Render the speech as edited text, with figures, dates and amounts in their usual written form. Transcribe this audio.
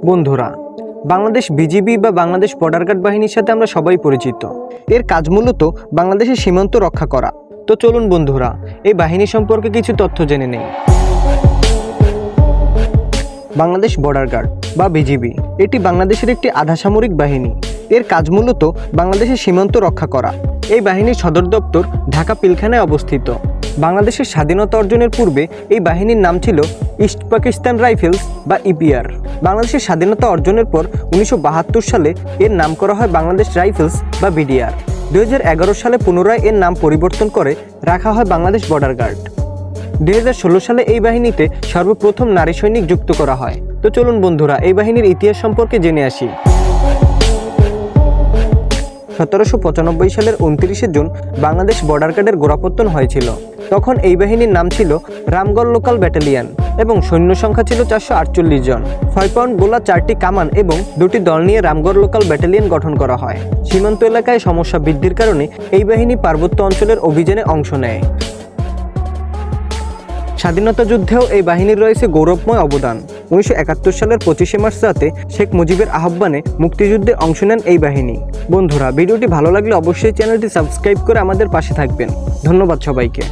বন্ধুরা, বাংলাদেশ বিজিবি বা Bangladesh border guard বাহিনীর সাথে আমরা সবাই পরিচিত। এর কাজ মূলত বাংলাদেশের সীমান্ত রক্ষা করা। তো চলুন বন্ধুরা, এই বাহিনী সম্পর্কে কিছু তথ্য জেনে নেই। বাংলাদেশ বর্ডার গার্ড বা বিজিবি এটি বাংলাদেশের একটি আধা সামরিক বাহিনী। এর কাজ মূলত বাংলাদেশের সীমান্ত রক্ষা করা। এই বাহিনীর সদর দপ্তর ঢাকা পিলখানায় অবস্থিত। বাংলাদেশের স্বাধীনতা অর্জনের পূর্বে এই বাহিনীর নাম ছিল ইস্ট পাকিস্তান রাইফেলস বা ইপিআর। বাংলাদেশের স্বাধীনতা অর্জনের পর 1972 সালে এর নাম করা হয় বাংলাদেশ রাইফেলস বা বিডিআর। 2011 সালে পুনরায় এর নাম পরিবর্তন করে রাখা হয় বাংলাদেশ বর্ডার গার্ড। 2016 সালে এই বাহিনীতে সর্বপ্রথম নারী সৈনিক যুক্ত করা হয়। তো চলুন বন্ধুরা, এই বাহিনীর ইতিহাস সম্পর্কে জেনে আসি। 1795 সালের 29 জুন বাংলাদেশ বর্ডার গার্ডের গোড়াপত্তন হয়েছিল। তখন এই বাহিনীর নাম ছিল রামগড় লোকাল ব্যাটালিয়ন এবং সৈন্য সংখ্যা ছিল 448 জন। 6 পাউন্ড গোলা, 4টি কামান এবং 2টি দল নিয়ে রামগড় লোকাল ব্যাটালিয়ন গঠন করা হয়। সীমান্ত এলাকায় সমস্যা বৃদ্ধির কারণে এই বাহিনী পার্বত্য অঞ্চলের অভিযানে অংশ নেয়। স্বাধীনতা যুদ্ধেও এই বাহিনীর রয়েছে গৌরবময় অবদান। 1971 সালের 25 মার্চ রাতে শেখ মুজিবের আহ্বানে মুক্তিযুদ্ধে অংশ নেন এই বাহিনী। বন্ধুরা, ভিডিওটি ভালো লাগলে অবশ্যই চ্যানেলটি সাবস্ক্রাইব করে আমাদের পাশে থাকবেন। ধন্যবাদ সবাইকে।